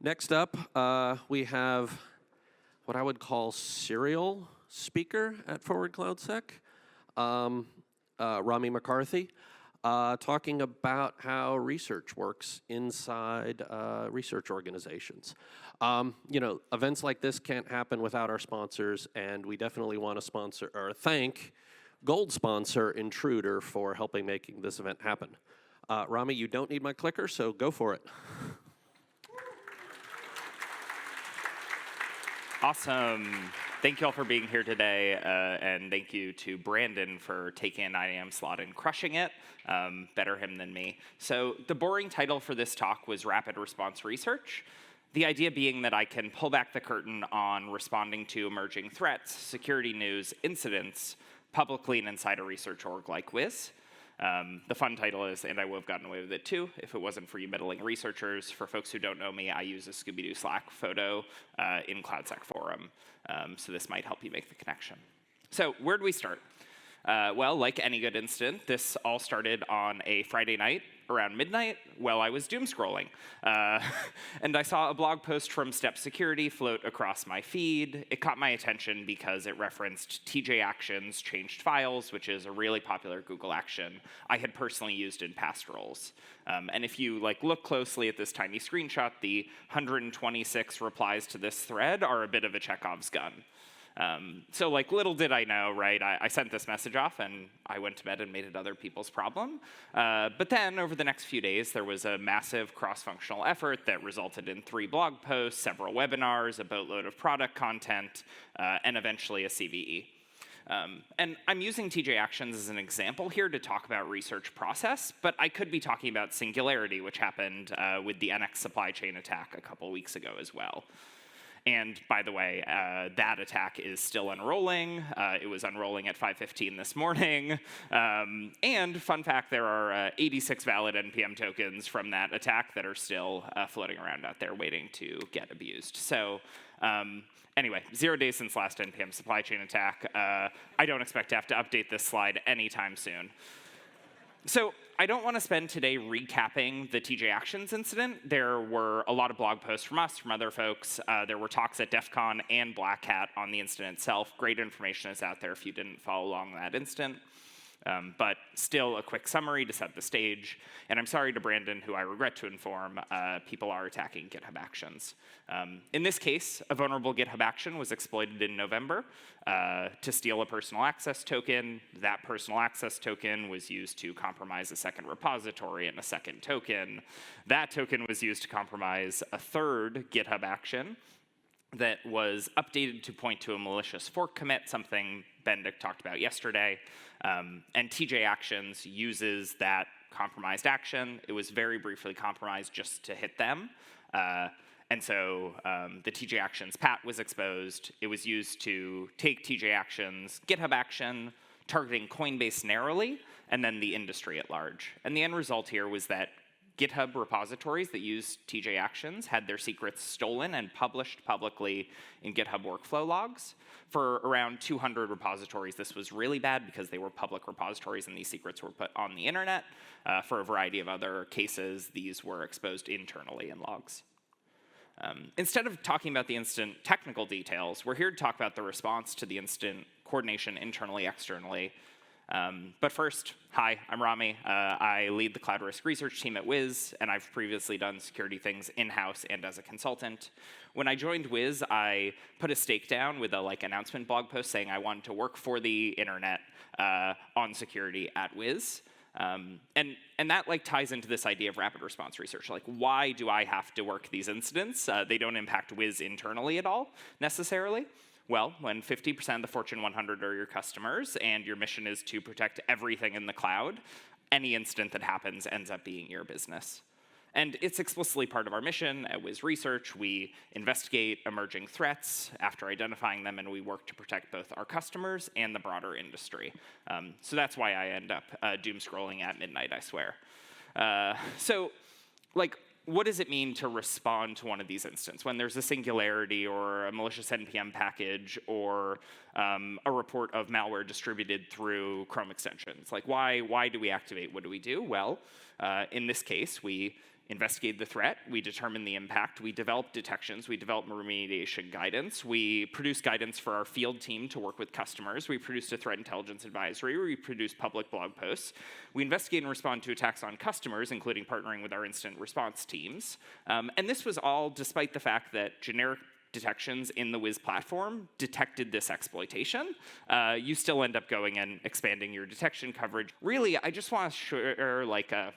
Next up, we have what I would call serial speaker at Forward cloudsec, Rami McCarthy, talking about how research works inside research organizations. Events like this can't happen without our sponsors, and we definitely want to sponsor or thank gold sponsor Intruder for helping making this event happen. Rami, you don't need my clicker, so go for it. Awesome. Thank you all for being here today, and thank you to Brandon for taking a 9 a.m. slot and crushing it. Better him than me. So the boring title for this talk was Rapid Response Research. The idea being that I can pull back the curtain on responding to emerging threats, security news, incidents, publicly and inside a research org like Wiz. The fun title is, and I would have gotten away with it too, if it wasn't for you meddling researchers. For folks who don't know me, I use a Scooby-Doo Slack photo in cloudsec forum, so this might help you make the connection. So where do we start? Well, like any good incident, this all started on a Friday night around midnight while I was doom scrolling. And I saw a blog post from Step Security float across my feed. It caught my attention because it referenced TJ Actions changed files, which is a really popular Google action I had personally used in past roles. And if you look closely at this tiny screenshot, the 126 replies to this thread are a bit of a Chekhov's gun. So little did I know, right? I sent this message off and I went to bed and made it other people's problem. But then over the next few days, there was a massive cross-functional effort that resulted in 3 blog posts, several webinars, a boatload of product content, and eventually a CVE. And I'm using TJ Actions as an example here to talk about research process, but I could be talking about Singularity, which happened with the NX supply chain attack a couple weeks ago as well. And by the way, that attack is still unrolling. It was unrolling at 5:15 this morning. And fun fact, there are 86 valid NPM tokens from that attack that are still floating around out there waiting to get abused. So anyway, 0 days since last NPM supply chain attack. I don't expect to have to update this slide anytime soon. So I don't want to spend today recapping the TJ Actions incident. There were a lot of blog posts from us, from other folks. There were talks at DEF CON and Black Hat on the incident itself. Great information is out there if you didn't follow along that incident. But still a quick summary to set the stage. And I'm sorry to Brandon, who I regret to inform, people are attacking GitHub Actions. In this case, a vulnerable GitHub action was exploited in November to steal a personal access token. That personal access token was used to compromise a second repository and a second token. That token was used to compromise a third GitHub action that was updated to point to a malicious fork commit, something Bendik talked about yesterday. And TJ Actions uses that compromised action. It was very briefly compromised just to hit them. And so the TJ Actions pat was exposed. It was used to take TJ Actions GitHub action, targeting Coinbase narrowly, and then the industry at large. And the end result here was that GitHub repositories that use TJ Actions had their secrets stolen and published publicly in GitHub workflow logs. For around 200 repositories, this was really bad because they were public repositories and these secrets were put on the internet. For a variety of other cases, these were exposed internally in logs. Instead of talking about the incident technical details, we're here to talk about the response to the incident, coordination internally, externally. But first, hi, I'm Rami. I lead the cloud risk research team at Wiz, and I've previously done security things in-house and as a consultant. When I joined Wiz, I put a stake down with a announcement blog post saying I wanted to work for the internet on security at Wiz. And that ties into this idea of rapid response research. Why do I have to work these incidents? They don't impact Wiz internally at all, necessarily. Well, when 50% of the Fortune 100 are your customers and your mission is to protect everything in the cloud, any incident that happens ends up being your business. And it's explicitly part of our mission at Wiz Research. We investigate emerging threats after identifying them, and we work to protect both our customers and the broader industry. So that's why I end up doom scrolling at midnight, I swear. What does it mean to respond to one of these incidents? When there's a singularity or a malicious NPM package or a report of malware distributed through Chrome extensions? Why do we activate? What do we do? Well, in this case, we investigate the threat, we determine the impact, we develop detections, we develop remediation guidance, we produce guidance for our field team to work with customers, we produced a threat intelligence advisory, we produced public blog posts, we investigate and respond to attacks on customers, including partnering with our incident response teams. And this was all despite the fact that generic detections in the Wiz platform detected this exploitation. You still end up going and expanding your detection coverage. Really, I just want to share like a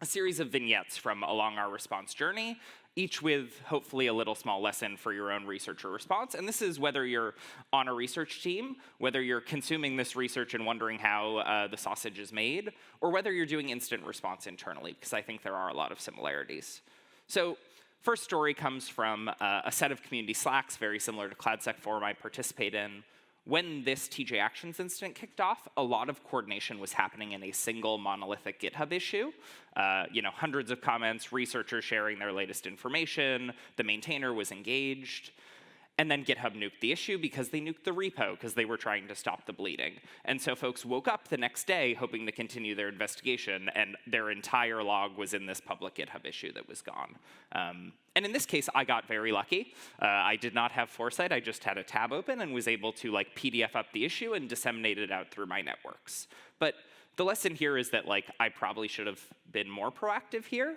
series of vignettes from along our response journey, each with hopefully a little small lesson for your own research or response. And this is whether you're on a research team, whether you're consuming this research and wondering how the sausage is made, or whether you're doing instant response internally, because I think there are a lot of similarities. So first story comes from a set of community Slacks, very similar to cloudsec forum I participate in. When this TJ Actions incident kicked off, a lot of coordination was happening in a single monolithic GitHub issue. Hundreds of comments, researchers sharing their latest information, the maintainer was engaged. And then GitHub nuked the issue because they nuked the repo because they were trying to stop the bleeding. And so folks woke up the next day hoping to continue their investigation, and their entire log was in this public GitHub issue that was gone. And in this case, I got very lucky. I did not have foresight. I just had a tab open and was able to PDF up the issue and disseminate it out through my networks. But the lesson here is that I probably should have been more proactive here.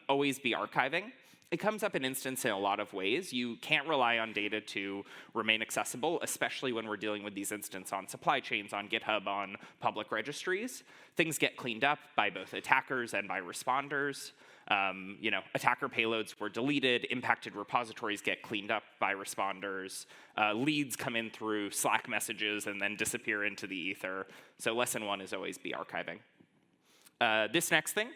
Always be archiving. It comes up in instance in a lot of ways. You can't rely on data to remain accessible, especially when we're dealing with these instances on supply chains, on GitHub, on public registries. Things get cleaned up by both attackers and by responders. Attacker payloads were deleted, impacted repositories get cleaned up by responders, leads come in through Slack messages and then disappear into the ether. So lesson one is always be archiving. This next thing,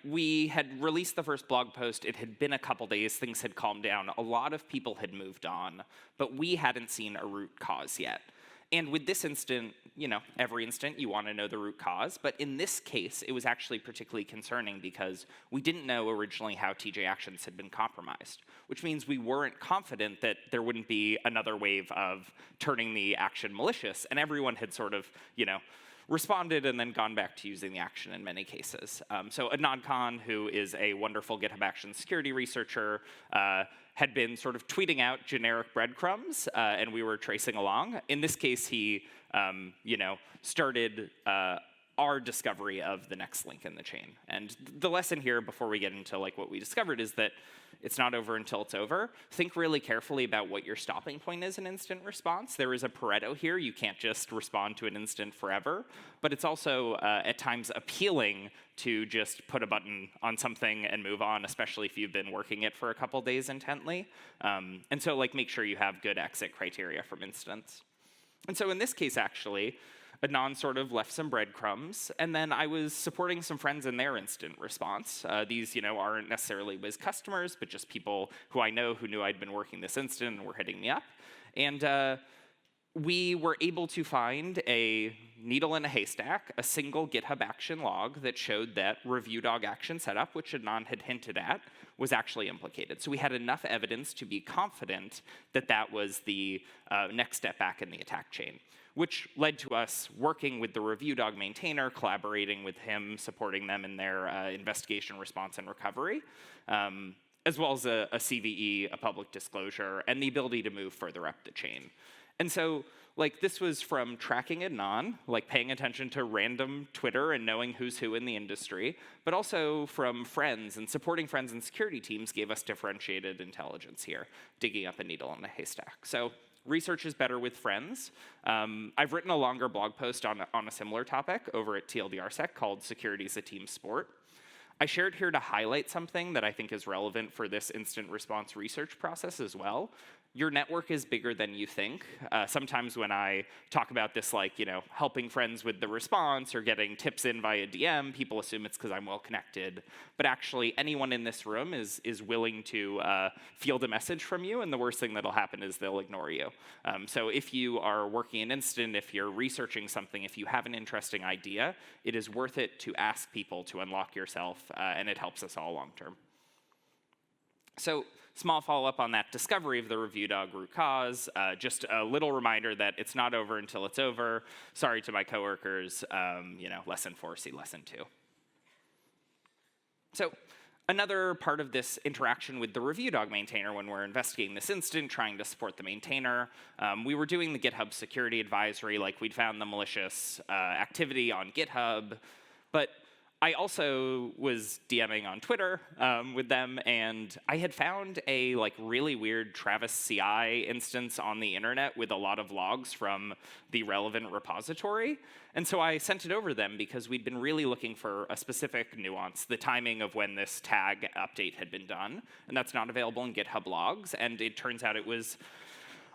we had released the first blog post. It had been a couple days. Things had calmed down. A lot of people had moved on, but we hadn't seen a root cause yet. And with this instant, every instant you want to know the root cause. But in this case, it was actually particularly concerning because we didn't know originally how TJ Actions had been compromised, which means we weren't confident that there wouldn't be another wave of turning the action malicious. And everyone had sort of, responded and then gone back to using the action in many cases. So Adnan Khan, who is a wonderful GitHub Actions security researcher, had been sort of tweeting out generic breadcrumbs, and we were tracing along. In this case, he, started our discovery of the next link in the chain. And the lesson here, before we get into what we discovered, is that it's not over until it's over. Think really carefully about what your stopping point is in instant response. There is a Pareto here. You can't just respond to an instant forever. But it's also, at times, appealing to just put a button on something and move on, especially if you've been working it for a couple days intently. And so, make sure you have good exit criteria from instance. And so in this case, actually, Adnan sort of left some breadcrumbs, and then I was supporting some friends in their instant response. These, aren't necessarily Wiz customers, but just people who I know who knew I'd been working this instant and were hitting me up. And we were able to find a needle in a haystack, a single GitHub action log that showed that review dog action setup, which Adnan had hinted at, was actually implicated. So we had enough evidence to be confident that that was the next step back in the attack chain, which led to us working with the review dog maintainer, collaborating with him, supporting them in their investigation, response, and recovery, as well as a CVE, a public disclosure, and the ability to move further up the chain. And so, this was from tracking Adnan, paying attention to random Twitter and knowing who's who in the industry, but also from friends, and supporting friends and security teams gave us differentiated intelligence here, digging up a needle in a haystack. So research is better with friends. I've written a longer blog post on a similar topic over at TLDRsec called Security is a Team Sport. I shared here to highlight something that I think is relevant for this instant response research process as well. Your network is bigger than you think. Sometimes when I talk about this, helping friends with the response or getting tips in via DM, people assume it's because I'm well connected. But actually, anyone in this room is willing to field a message from you, and the worst thing that'll happen is they'll ignore you. So if you are working an instant, if you're researching something, if you have an interesting idea, it is worth it to ask people to unlock yourself, and it helps us all long term. So, small follow-up on that discovery of the review dog root cause. Just a little reminder that it's not over until it's over. Sorry to my coworkers. Lesson 4, see lesson 2. So another part of this interaction with the review dog maintainer when we're investigating this incident, trying to support the maintainer, we were doing the GitHub security advisory, like we'd found the malicious activity on GitHub, but I also was DMing on Twitter with them, and I had found a really weird Travis CI instance on the internet with a lot of logs from the relevant repository. And so I sent it over to them because we'd been really looking for a specific nuance, the timing of when this tag update had been done, and that's not available in GitHub logs. And it turns out it was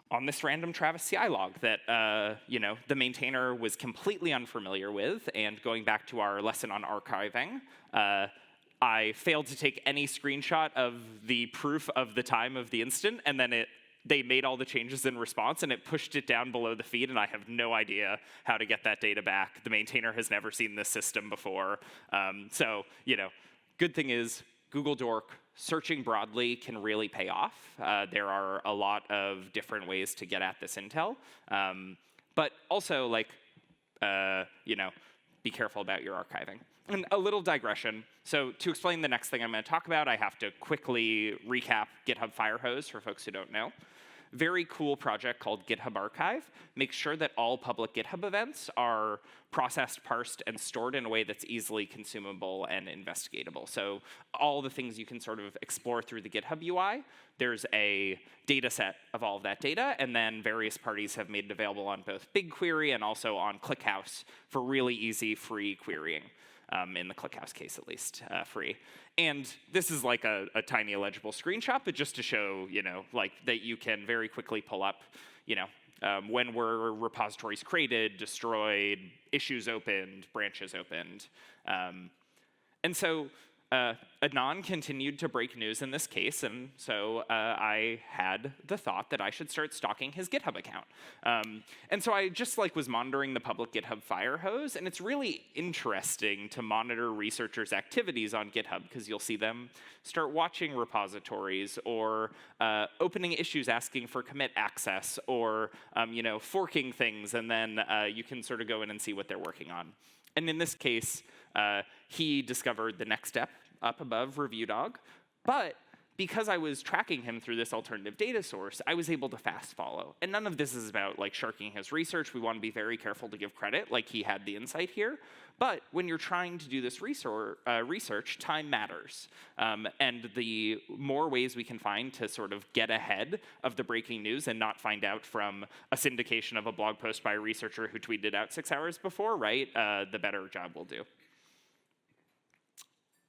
on this random Travis CI log that the maintainer was completely unfamiliar with. And going back to our lesson on archiving, I failed to take any screenshot of the proof of the time of the incident, and then they made all the changes in response, and it pushed it down below the feed, and I have no idea how to get that data back. The maintainer has never seen this system before. Good thing is, Google Dork, searching broadly can really pay off. There are a lot of different ways to get at this intel. But also, be careful about your archiving. And a little digression. So to explain the next thing I'm going to talk about, I have to quickly recap GitHub Firehose for folks who don't know. Very cool project called GitHub Archive makes sure that all public GitHub events are processed, parsed, and stored in a way that's easily consumable and investigatable. So all the things you can sort of explore through the GitHub UI, there's a data set of all of that data, and then various parties have made it available on both BigQuery and also on ClickHouse for really easy, free querying. In the ClickHouse case, at least, free. And this is like a tiny illegible screenshot, but just to show, that you can very quickly pull up, when were repositories created, destroyed, issues opened, branches opened. And so Adnan continued to break news in this case, and so I had the thought that I should start stalking his GitHub account. And so I just was monitoring the public GitHub Firehose, and it's really interesting to monitor researchers' activities on GitHub because you'll see them start watching repositories or opening issues asking for commit access or forking things, and then you can sort of go in and see what they're working on. And in this case, he discovered the next step up above review dog, but because I was tracking him through this alternative data source, I was able to fast follow. And none of this is about sharking his research. We want to be very careful to give credit, he had the insight here. But when you're trying to do this research, time matters. And the more ways we can find to sort of get ahead of the breaking news and not find out from a syndication of a blog post by a researcher who tweeted out 6 hours before, right, the better job we'll do.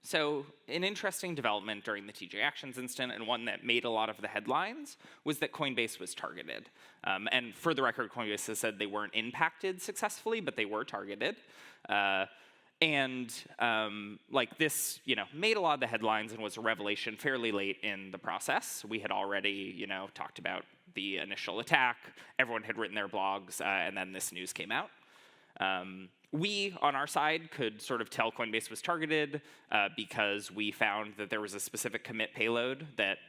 So an interesting development during the TJ Actions incident, and one that made a lot of the headlines, was that Coinbase was targeted. And for the record, Coinbase has said they weren't impacted successfully, but they were targeted. This, made a lot of the headlines and was a revelation fairly late in the process. We had already, talked about the initial attack. Everyone had written their blogs, and then this news came out. We, on our side, could sort of tell Coinbase was targeted because we found that there was a specific commit payload that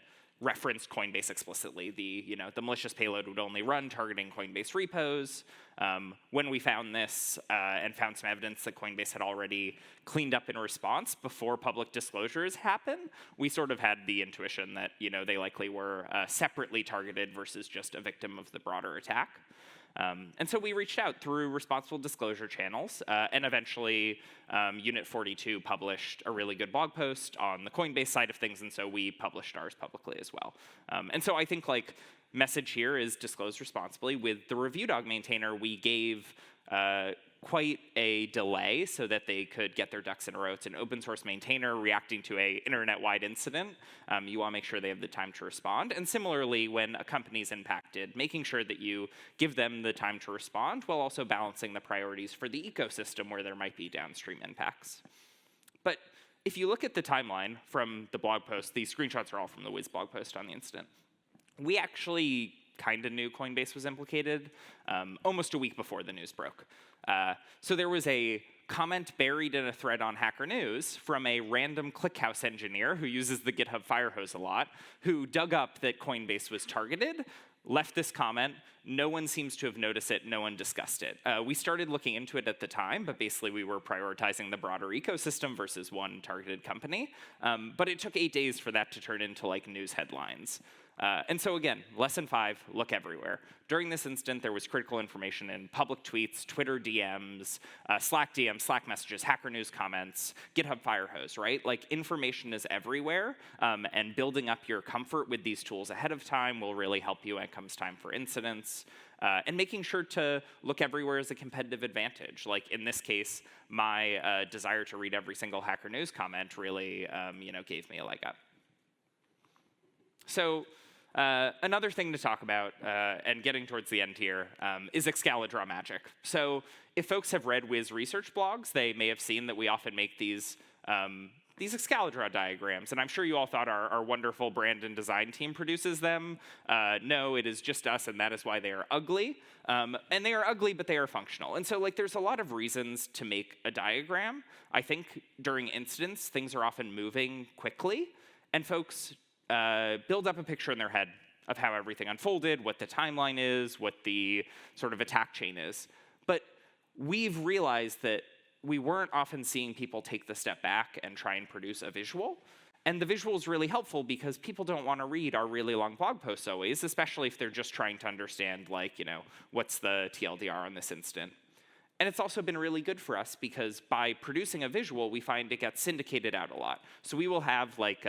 referenced Coinbase explicitly. The malicious payload would only run targeting Coinbase repos. When we found this and found some evidence that Coinbase had already cleaned up in response before public disclosures happened, we sort of had the intuition that they likely were separately targeted versus just a victim of the broader attack. And so we reached out through responsible disclosure channels, and eventually Unit 42 published a really good blog post on the Coinbase side of things, and so we published ours publicly as well. And so I think message here is disclose responsibly. With the review dog maintainer, we gave quite a delay so that they could get their ducks in a row. It's an open source maintainer reacting to a internet-wide incident. You want to make sure they have the time to respond. And similarly, when a company's impacted, making sure that you give them the time to respond while also balancing the priorities for the ecosystem where there might be downstream impacts. But if you look at the timeline from the blog post, these screenshots are all from the Wiz blog post on the incident. We actually kind of knew Coinbase was implicated almost a week before the news broke. So there was a comment buried in a thread on Hacker News from a random ClickHouse engineer who uses the GitHub Firehose a lot, who dug up that Coinbase was targeted left this comment. No one seems to have noticed it. No one discussed it. We started looking into it at the time, but basically we were prioritizing the broader ecosystem versus one targeted company. But it took 8 days for that to turn into like news headlines. And so again, lesson 5, look everywhere. During this incident, there was critical information in public tweets, Twitter DMs, Slack DMs, Slack messages, Hacker News comments, GitHub Firehose, right? Like information is everywhere, and building up your comfort with these tools ahead of time will really help you when it comes time for incidents. And making sure to look everywhere is a competitive advantage. Like in this case, my desire to read every single Hacker News comment really gave me a leg up. So another thing to talk about, and getting towards the end here, is Excalibur magic. So if folks have read Wiz research blogs, they may have seen that we often make these Excalibur diagrams, and I'm sure you all thought our wonderful brand and design team produces them. No, it is just us, and that is why they are ugly. And they are ugly, but they are functional. And so like, there's a lot of reasons to make a diagram. I think during incidents, things are often moving quickly, and folks build up a picture in their head of how everything unfolded, what the timeline is, what the sort of attack chain is. But we've realized that we weren't often seeing people take the step back and try and produce a visual. And the visual is really helpful because people don't want to read our really long blog posts always, especially if they're just trying to understand, like, what's the TLDR on this incident. And it's also been really good for us because by producing a visual, we find it gets syndicated out a lot. So we will have like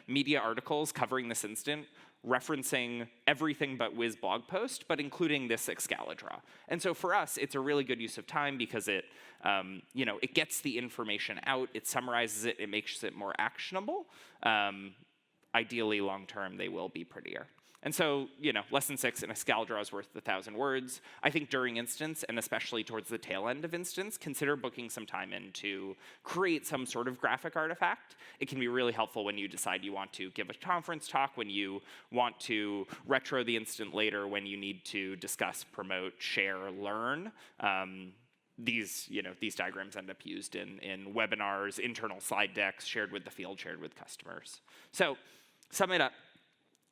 media articles covering this incident, referencing everything but Wiz blog post, but including this Excalibur. And so for us, it's a really good use of time because it, it gets the information out, it summarizes it, it makes it more actionable. Ideally, long term, they will be prettier. And so, lesson 6, an Excalibur is worth 1,000 words. I think during instance, and especially towards the tail end of instance, consider booking some time in to create some sort of graphic artifact. It can be really helpful when you decide you want to give a conference talk, when you want to retro the incident later, when you need to discuss, promote, share, learn. These diagrams end up used in webinars, internal slide decks, shared with the field, shared with customers. So, sum it up.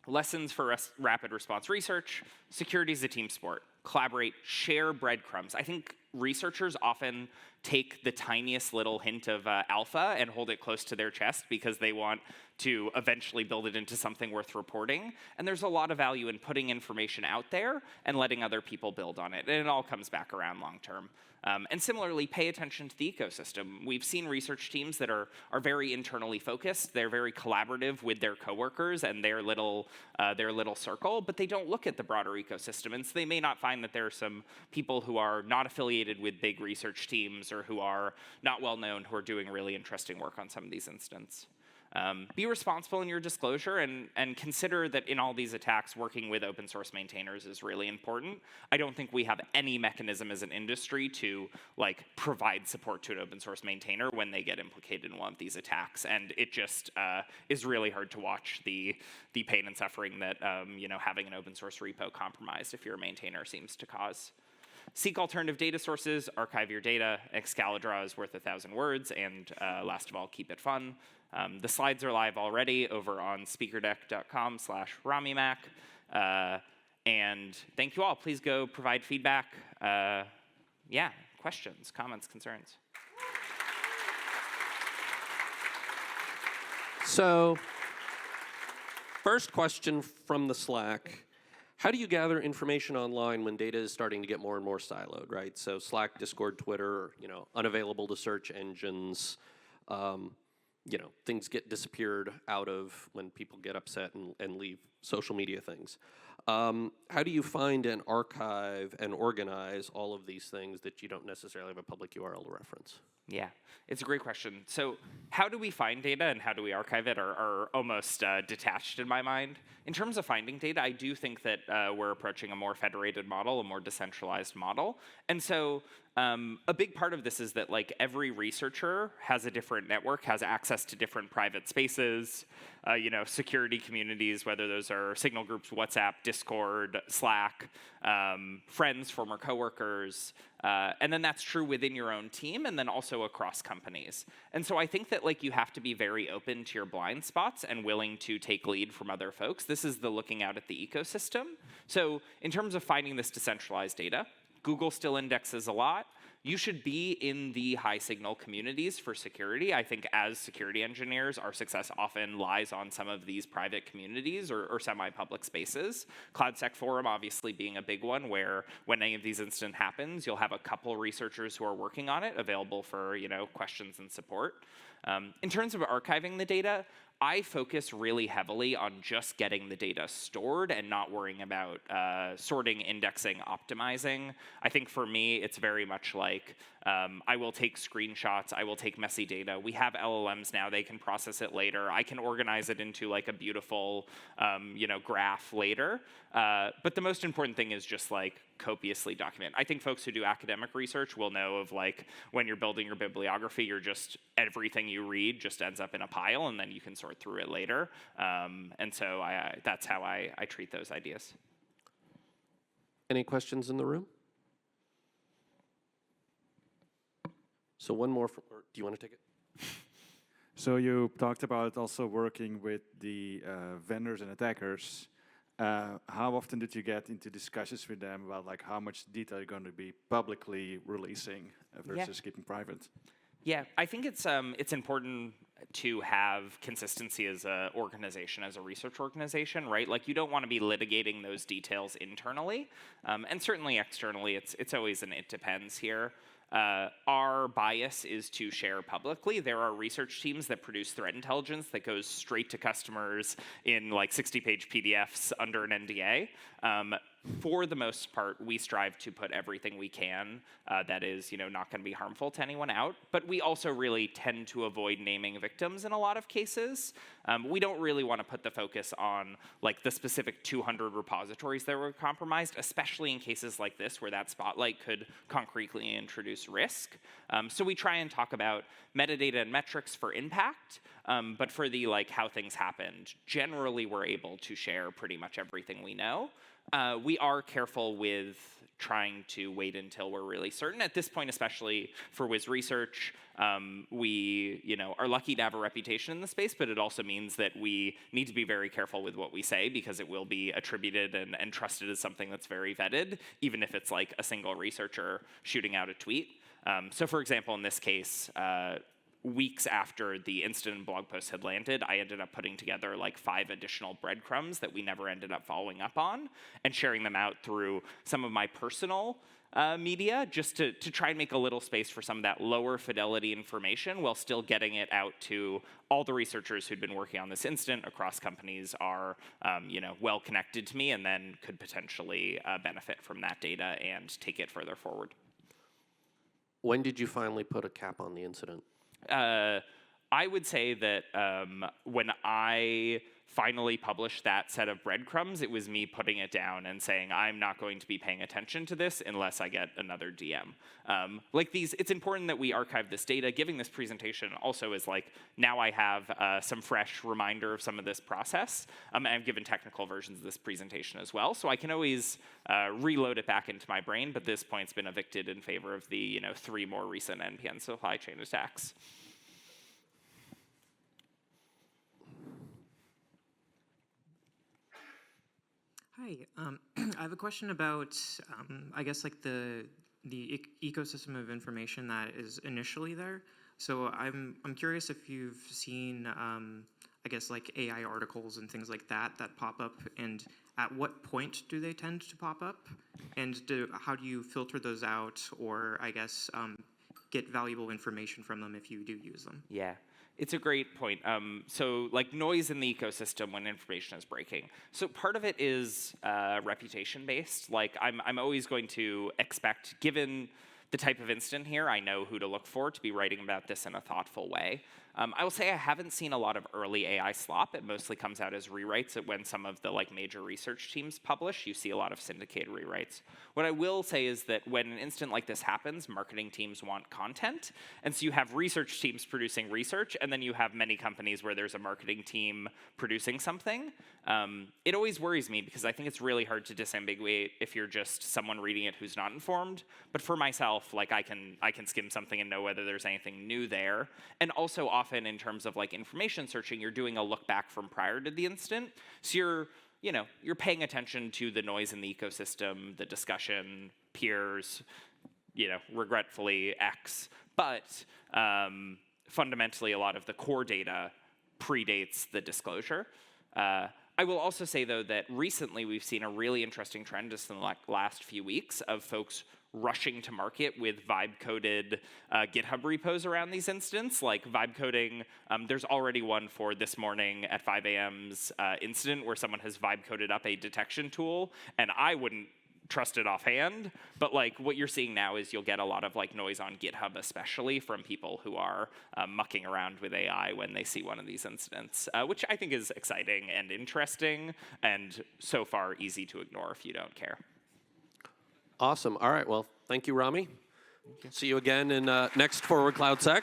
Lessons for rapid response research: security is a team sport. Collaborate, share breadcrumbs. I think researchers often take the tiniest little hint of alpha and hold it close to their chest because they want to eventually build it into something worth reporting. And there's a lot of value in putting information out there and letting other people build on it. And it all comes back around long term. And similarly, pay attention to the ecosystem. We've seen research teams that are very internally focused. They're very collaborative with their coworkers and their little circle, but they don't look at the broader ecosystem. And so they may not find that there are some people who are not affiliated with big research teams or who are not well known who are doing really interesting work on some of these incidents. Be responsible in your disclosure and consider that in all these attacks, working with open source maintainers is really important. I don't think we have any mechanism as an industry to provide support to an open source maintainer when they get implicated in one of these attacks. And it just is really hard to watch the pain and suffering that having an open source repo compromised if you're a maintainer seems to cause. Seek alternative data sources, archive your data. Excalibur is worth 1,000 words, and last of all, keep it fun. The slides are live already over on speakerdeck.com/RamiMac. And thank you all. Please go provide feedback. Questions, comments, concerns. So, first question from the Slack. How do you gather information online when data is starting to get more and more siloed, right? So Slack, Discord, Twitter, unavailable to search engines. Things get disappeared out of when people get upset and leave social media things. How do you find and archive and organize all of these things that you don't necessarily have a public URL to reference? Yeah, it's a great question. So how do we find data and how do we archive it are almost detached in my mind. In terms of finding data, I do think that we're approaching a more federated model, a more decentralized model. And so a big part of this is that every researcher has a different network, has access to different private spaces, security communities, whether those are signal groups, WhatsApp, Discord, Slack, friends, former coworkers. And then that's true within your own team and then also across companies. And so I think that like you have to be very open to your blind spots and willing to take lead from other folks. This is the looking out at the ecosystem. So in terms of finding this decentralized data, Google still indexes a lot. You should be in the high signal communities for security. I think as security engineers, our success often lies on some of these private communities or semi-public spaces. cloudsec forum obviously being a big one where when any of these incidents happens, you'll have a couple researchers who are working on it available for questions and support. In terms of archiving the data, I focus really heavily on just getting the data stored and not worrying about sorting, indexing, optimizing. I think for me, it's very much like I will take screenshots, I will take messy data. We have LLMs now, they can process it later. I can organize it into like a beautiful graph later. But the most important thing is just like copiously document. I think folks who do academic research will know of like when you're building your bibliography, you're just everything you read just ends up in a pile and then you can sort through it later. And so that's how I treat those ideas. Any questions in the room? So one more, or do you want to take it? So you talked about also working with the vendors and attackers. How often did you get into discussions with them about like how much detail you're going to be publicly releasing versus keeping private? Yeah, I think it's important to have consistency as an organization, as a research organization, right? Like you don't want to be litigating those details internally, and certainly externally. It's always an it depends here. Our bias is to share publicly. There are research teams that produce threat intelligence that goes straight to customers in like 60-page PDFs under an NDA. For the most part, we strive to put everything we can that is, not going to be harmful to anyone out. But we also really tend to avoid naming victims in a lot of cases. We don't really want to put the focus on like the specific 200 repositories that were compromised, especially in cases like this where that spotlight could concretely introduce risk. So we try and talk about metadata and metrics for impact, but for the like how things happened, generally we're able to share pretty much everything we know. We are careful with trying to wait until we're really certain. At this point, especially for Wiz Research, we are lucky to have a reputation in the space, but it also means that we need to be very careful with what we say because it will be attributed and trusted as something that's very vetted, even if it's like a single researcher shooting out a tweet. So for example, in this case, weeks after the incident blog post had landed, I ended up putting together like 5 additional breadcrumbs that we never ended up following up on and sharing them out through some of my personal media just to try and make a little space for some of that lower fidelity information while still getting it out to all the researchers who'd been working on this incident across companies are well connected to me and then could potentially benefit from that data and take it further forward. When did you finally put a cap on the incident? I would say that when I finally published that set of breadcrumbs, it was me putting it down and saying, I'm not going to be paying attention to this unless I get another DM. It's important that we archive this data. Giving this presentation also is like, now I have some fresh reminder of some of this process. And I've given technical versions of this presentation as well, so I can always reload it back into my brain, but this point's been evicted in favor of the 3 more recent NPN supply chain attacks. Hi, I have a question about, I guess, like the ecosystem of information that is initially there. So I'm curious if you've seen, I guess, like AI articles and things like that pop up, and at what point do they tend to pop up, and how do you filter those out, or I guess get valuable information from them if you do use them? Yeah. It's a great point. So like noise in the ecosystem when information is breaking. So part of it is reputation based. Like I'm always going to expect, given the type of incident here, I know who to look for to be writing about this in a thoughtful way. I will say I haven't seen a lot of early AI slop. It mostly comes out as rewrites when some of the major research teams publish. You see a lot of syndicated rewrites. What I will say is that when an incident like this happens, marketing teams want content. And so you have research teams producing research, and then you have many companies where there's a marketing team producing something. It always worries me because I think it's really hard to disambiguate if you're just someone reading it who's not informed. But for myself, myself, like I can skim something and know whether there's anything new there. And also often in terms of like information searching, you're doing a look back from prior to the incident. So you're paying attention to the noise in the ecosystem, the discussion, peers, regretfully X. But fundamentally, a lot of the core data predates the disclosure. I will also say, though, that recently we've seen a really interesting trend just in the last few weeks of folks rushing to market with vibe-coded GitHub repos around these incidents. Like vibe coding, there's already one for this morning at 5 a.m.'s incident where someone has vibe-coded up a detection tool, and I wouldn't trust it offhand, but like what you're seeing now is you'll get a lot of like noise on GitHub, especially from people who are mucking around with AI when they see one of these incidents, which I think is exciting and interesting, and so far easy to ignore if you don't care. Awesome. All right. Well, thank you, Rami. See you again in next Forward cloudsec.